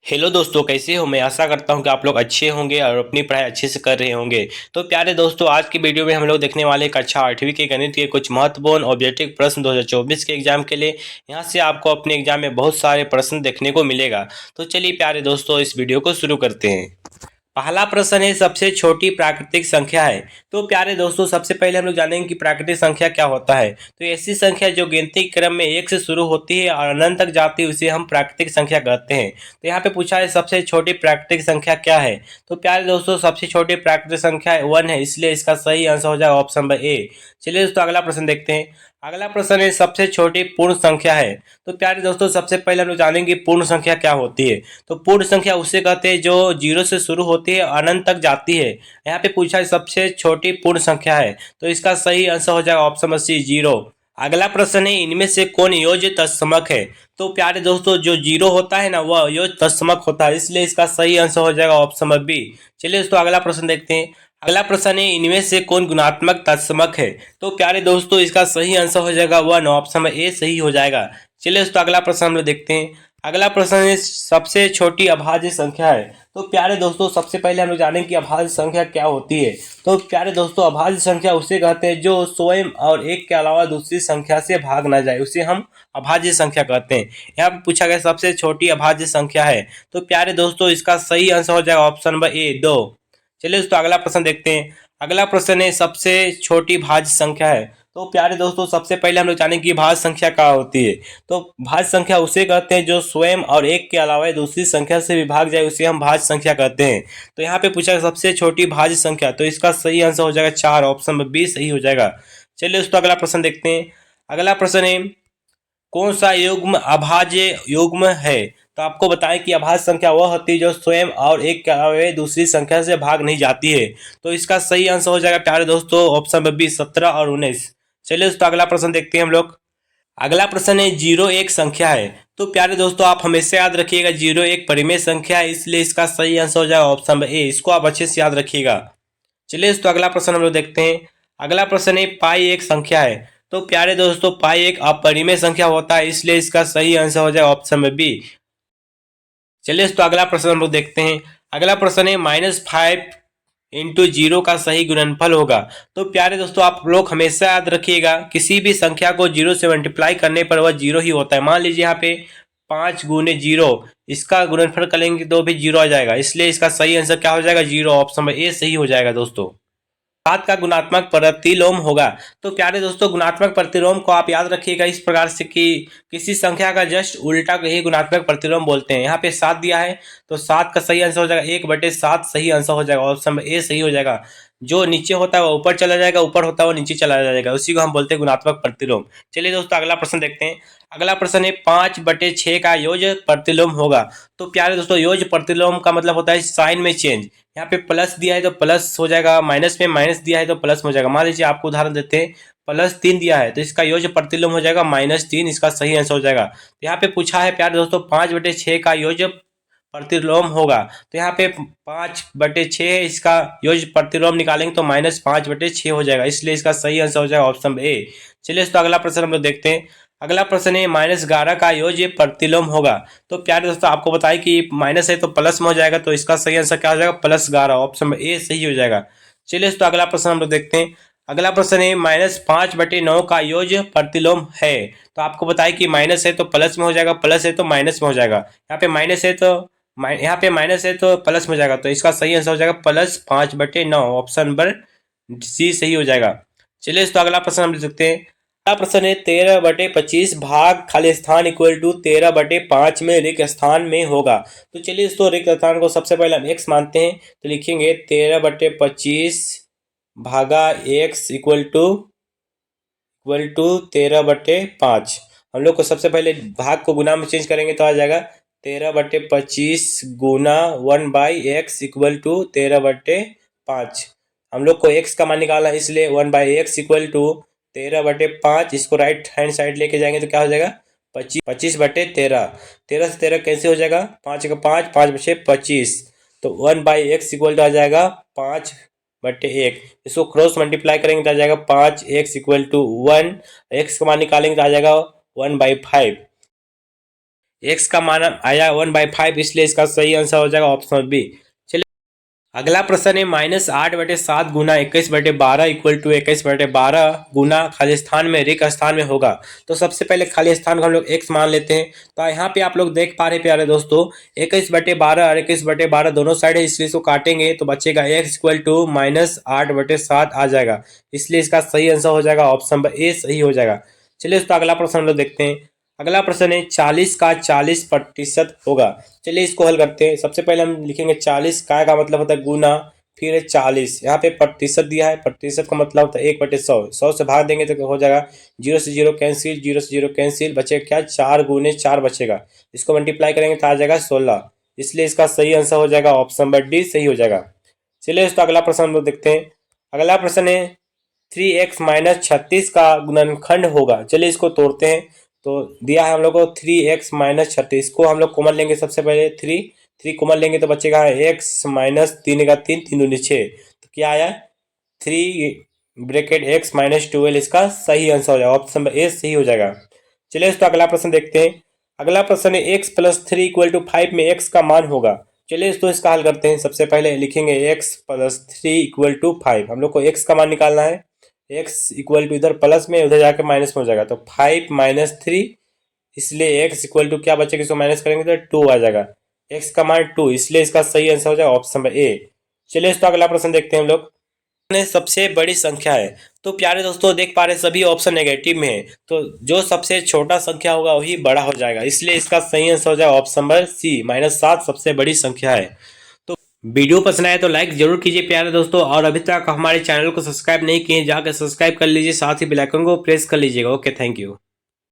Hello दोस्तों, कैसे हो। मैं आशा करता हूं कि आप लोग अच्छे होंगे और अपनी पढ़ाई अच्छे से कर रहे होंगे। तो प्यारे दोस्तों, आज की वीडियो में हम लोग देखने वाले कक्षा 8वीं के गणित के कुछ महत्वपूर्ण ऑब्जेक्टिव प्रश्न 2024 के एग्जाम के लिए। यहां से आपको अपने एग्जाम में बहुत सारे प्रश्न देखने को मिलेगा। तो चलिए प्यारे दोस्तों, इस वीडियो को शुरू करते हैं। पहला प्रश्न है, सबसे छोटी प्राकृतिक संख्या है। तो प्यारे दोस्तों, सबसे पहले हम लोग जानेंगे कि प्राकृतिक संख्या क्या होता है। तो ऐसी संख्या जो गिनती क्रम में एक से शुरू होती है और अनंत तक जाती है, उसे हम प्राकृतिक संख्या कहते हैं। तो यहाँ पे पूछा है सबसे छोटी प्राकृतिक संख्या क्या है। तो प्यारे दोस्तों, सबसे छोटी प्राकृतिक संख्या 1 है, इसलिए इसका सही आंसर हो जाएगा ऑप्शन नंबर ए। चलिए दोस्तों, अगला प्रश्न देखते हैं। अगला प्रश्न है, सबसे छोटी पूर्ण संख्या है। तो प्यारे दोस्तों, सबसे पहले हम लोग जानेंगे पूर्ण संख्या क्या होती है। तो पूर्ण संख्या उसे कहते हैं जो जीरो से शुरू होती है अनंत तक जाती है। यहाँ पे पूछा है सबसे छोटी पूर्ण संख्या है, तो इसका सही आंसर हो जाएगा ऑप्शन नंबर सी, जीरो। अगला प्रश्न है, इनमें से कौन योज्य तत्समक है। तो प्यारे दोस्तों, जो जीरो होता है ना, वह योज्य तत्समक होता है, इसलिए इसका सही आंसर हो जाएगा ऑप्शन नंबर बी। चलिए दोस्तों, अगला प्रश्न देखते हैं। अगला प्रश्न है, इनमें से कौन गुणात्मक तत्समक है। तो प्यारे दोस्तों, इसका सही आंसर हो जाएगा 1, ऑप्शन नंबर ए सही हो जाएगा। चलिए दोस्तों, अगला प्रश्न हम लोग देखते हैं। अगला प्रश्न है, सबसे छोटी अभाज्य संख्या है। तो प्यारे दोस्तों, सबसे पहले हम लोग जानेंगे कि अभाज्य संख्या क्या होती है। तो प्यारे दोस्तों, अभाज्य संख्या उसे कहते हैं जो स्वयं और एक के अलावा दूसरी संख्या से भाग ना जाए, उसे हम अभाज्य संख्या कहते हैं। यहाँ पे पूछा गया सबसे छोटी अभाज्य संख्या है। तो प्यारे दोस्तों, इसका सही आंसर हो जाएगा ऑप्शन नंबर ए, 2। चलिए दोस्तों, अगला प्रश्न देखते हैं। अगला प्रश्न है, सबसे छोटी भाज्य संख्या है। तो प्यारे दोस्तों, सबसे पहले हम लोग जानेंगे कि भाज्य संख्या क्या होती है। तो भाज्य संख्या उसे कहते हैं जो स्वयं और एक के अलावा दूसरी संख्या से विभाग जाए, उसे हम भाज्य संख्या कहते हैं। तो यहाँ पे पूछा सबसे छोटी भाज्य संख्या, तो इसका सही आंसर हो जाएगा 4, ऑप्शन नंबर बी सही हो जाएगा। चलिए दोस्तों, अगला प्रश्न देखते हैं। अगला प्रश्न है, कौन सा युग्म अभाज्य युग्म है। तो आपको बताएं कि अभाज्य संख्या वह होती है जो स्वयं और एक के अलावा दूसरी संख्या से भाग नहीं जाती है। तो इसका सही आंसर हो जाएगा प्यारे दोस्तों ऑप्शन नंबर बी, 17 और 19। चलिए दोस्तों, अगला प्रश्न देखते हैं हम लोग। अगला प्रश्न है, जीरो एक संख्या है। तो प्यारे दोस्तों, आप हमेशा याद रखिएगा जीरो एक परिमेय संख्या है, इसलिए इसका सही आंसर हो जाएगा ऑप्शन नंबर ए। इसको आप अच्छे से याद रखिएगा। चलिए दोस्तों, अगला प्रश्न हम लोग देखते हैं। अगला प्रश्न है, पाई एक संख्या है। तो प्यारे दोस्तों, पाई एक अपरिमेय संख्या होता है, इसलिए इसका सही आंसर हो जाएगा ऑप्शन नंबर बी। चलिए दोस्तों, अगला प्रश्न हम लोग देखते हैं। अगला प्रश्न है, -5 इंटू जीरो का सही गुणनफल होगा। तो प्यारे दोस्तों, आप लोग हमेशा याद रखिएगा किसी भी संख्या को जीरो से मल्टीप्लाई करने पर वह जीरो ही होता है। मान लीजिए यहाँ पे 5 गुने जीरो, इसका गुणनफल करेंगे तो भी जीरो आ जाएगा, इसलिए इसका सही आंसर क्या हो जाएगा, जीरो, ऑप्शन नंबर ए सही हो जाएगा दोस्तों। 7 का गुणात्मक प्रतिलोम होगा। तो प्यारे दोस्तों, गुणात्मक प्रतिलोम को आप याद रखिएगा इस प्रकार से कि किसी संख्या का जस्ट उल्टा को ही गुणात्मक प्रतिलोम बोलते हैं। यहाँ पे 7 दिया है, तो 7 का सही आंसर हो जाएगा 1/7 सही आंसर हो जाएगा, ऑप्शन नंबर ए सही हो जाएगा। जो नीचे होता है वो ऊपर चला जाएगा, ऊपर होता है वो नीचे चला जाएगा, उसी को हम बोलते हैं गुणात्मक प्रतिलोम। चलिए दोस्तों, अगला प्रश्न देखते हैं। अगला प्रश्न है, 5/6 का योज्य प्रतिलोम होगा। तो प्यारे दोस्तों, योज्य प्रतिलोम का मतलब होता है साइन में चेंज। यहाँ पे प्लस दिया है तो प्लस हो जाएगा, माइनस में माइनस दिया है तो प्लस हो जाएगा। मान लीजिए आपको उदाहरण देते हैं, +3 दिया है तो इसका योज्य प्रतिलोम हो जाएगा -3, इसका सही आंसर हो जाएगा। तो यहाँ पे पूछा है प्यारे दोस्तों, 5/6 का योज्य प्रतिलोम होगा। तो यहाँ पे 5/6 इसका योज्य प्रतिलोम निकालेंगे तो -5/6 हो जाएगा, इसलिए इसका सही आंसर हो जाएगा ऑप्शन ए। चलिए तो अगला प्रश्न हम लोग देखते हैं। अगला प्रश्न है, -11 का योज्य प्रतिलोम होगा। तो प्यारे दोस्तों, आपको बताएं कि माइनस है तो प्लस में हो जाएगा, तो इसका सही आंसर क्या हो जाएगा, +11, ऑप्शन ए सही हो जाएगा। चलिए तो अगला प्रश्न हम लोग देखते हैं। अगला प्रश्न है, -5/9 का योज्य प्रतिलोम है। तो आपको बताएं कि माइनस है तो प्लस में हो जाएगा, प्लस है तो माइनस में हो जाएगा। यहाँ पे माइनस है तो प्लस में हो जाएगा, तो इसका सही आंसर हो जाएगा +5/9, ऑप्शन नंबर सी सही हो जाएगा। चलिए तो अगला प्रश्न हम देख सकते हैं। अगला प्रश्न है, 13/25 भाग खाली स्थान इक्वल टू 13/5 में रिक्त स्थान में होगा। तो चलिए दोस्तों, रिक्त स्थान को सबसे पहले हम x मानते हैं, तो लिखेंगे 13/25 भागा x इक्वल टू 13/5। हम लोग को सबसे पहले भाग को गुना में चेंज करेंगे तो आ जाएगा 13/25 गुना 1/x इक्वल टू 13/5। हम लोग को x का मान निकालना है, इसलिए 1/x इक्वल टू 13/5। इसको राइट हैंड साइड लेके जाएंगे तो क्या हो जाएगा, 25/13। 13 से 13 कैसे हो जाएगा, 5 का 5, 5/6 25। तो 1/x इक्वल टू आ जाएगा 5/1। इसको क्रॉस मल्टीप्लाई करेंगे तो आ जाएगा 5x इक्वल टू 1। x का मान निकालेंगे तो आ जाएगा 1/5। x का मान आया 1/5, इसलिए इसका सही आंसर हो जाएगा ऑप्शन बी। अगला प्रश्न है -8/7 गुना 21/12 इक्वल टू 21/12 गुना खाली स्थान में रिक्त स्थान में होगा। तो सबसे पहले खाली स्थान को हम लोग x मान लेते हैं। तो यहाँ पे आप लोग देख पा रहे प्यारे दोस्तों, 21/12 और 21/12 दोनों साइड है, इसलिए इसको काटेंगे तो बचेगा x इक्वल टू -8/7 आ जाएगा। इसलिए इसका सही आंसर हो जाएगा ऑप्शन ए सही हो जाएगा। चलिए दोस्तों अगला प्रश्न हम लोग देखते हैं। अगला प्रश्न है 40 का 40% होगा। चलिए इसको हल करते हैं। सबसे पहले हम लिखेंगे 40 का मतलब होता है गुना, फिर है 40, यहाँ पे प्रतिशत दिया है, प्रतिशत का मतलब होता है 1/100, 100 से भाग देंगे तो हो जाएगा 0 से 0 कैंसिल, 0 से 0 कैंसिल, बचेगा क्या 4 गुने 4 बचेगा। इसको मल्टीप्लाई करेंगे तो आ जाएगा 16, इसलिए इसका सही आंसर हो जाएगा ऑप्शन नंबर डी सही हो जाएगा। चलिए दोस्तों अगला प्रश्न हम लोग देखते हैं। अगला प्रश्न है 3x - 36 का गुणनखंड होगा। चलिए इसको तोड़ते हैं। तो दिया है हम लोग को 3x - 36 को हम लोग कॉमन लेंगे। सबसे पहले 3 कॉमन लेंगे तो बचेगा x - 3 का 3 3 दूनी 6, तो क्या आया 3 x - 12, इसका सही आंसर हो जाएगा ऑप्शन नंबर ए सही हो जाएगा। चलिए दोस्तों अगला प्रश्न देखते हैं। अगला प्रश्न है x + 3 इक्वल टू 5 में x का मान होगा। चलिए दोस्तों इसका हल करते हैं। सबसे पहले लिखेंगे x + 3 इक्वल टू 5, हम लोग को x का मान निकालना है। x इक्वल टू इधर प्लस में उधर जाके माइनस में हो जाएगा, तो 5 - 3, इसलिए x इक्वल टू क्या बचेगा, इसको माइनस करेंगे तो 2 आ जाएगा। x का मान 2, इसलिए इसका सही आंसर हो जाएगा ऑप्शन नंबर ए। चलिए दोस्तों अगला प्रश्न देखते हैं हम लोग। सबसे बड़ी संख्या है। तो प्यारे दोस्तों देख पा रहे सभी ऑप्शन नेगेटिव में है, तो जो सबसे छोटा संख्या होगा वही बड़ा हो जाएगा, इसलिए इसका सही आंसर हो जाएगा ऑप्शन नंबर सी, -7 सबसे बड़ी संख्या है। तो वीडियो पसंद आए तो लाइक जरूर कीजिए प्यारे दोस्तों, और अभी तक हमारे चैनल को सब्सक्राइब नहीं किए जाकर सब्सक्राइब कर लीजिए, साथ ही बेल आइकन को प्रेस कर लीजिएगा। Okay, thank you.